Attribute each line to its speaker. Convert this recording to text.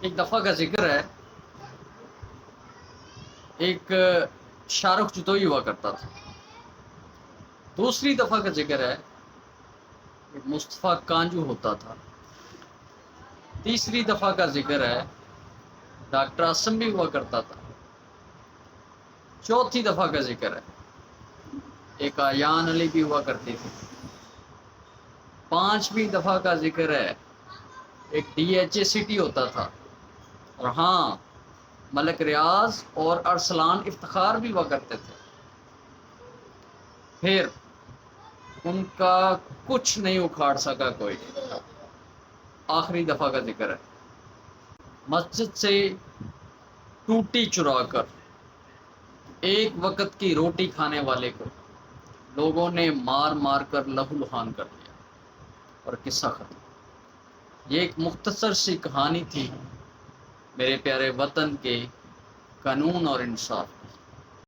Speaker 1: ایک دفعہ کا ذکر ہے، ایک شارخ جتوئی ہوا کرتا تھا۔ دوسری دفعہ کا ذکر ہے، ایک مصطفیٰ کانجو ہوتا تھا۔ تیسری دفعہ کا ذکر ہے، ڈاکٹر اسم بھی ہوا کرتا تھا۔ چوتھی دفعہ کا ذکر ہے، ایک آیان علی بھی ہوا کرتی تھی۔ پانچویں دفعہ کا ذکر ہے، ایک ڈی ایچ اے سٹی ہوتا تھا۔ اور ہاں، ملک ریاض اور ارسلان افتخار بھی ہوا کرتے تھے۔ پھر ان کا کچھ نہیں اکھاڑ سکا کوئی۔ آخری دفعہ کا ذکر ہے، مسجد سے ٹوٹی چرا کر ایک وقت کی روٹی کھانے والے کو لوگوں نے مار مار کر لہو لہان کر دیا اور قصہ ختم۔ یہ ایک مختصر سی کہانی تھی میرے پیارے وطن کے قانون اور انصاف کی۔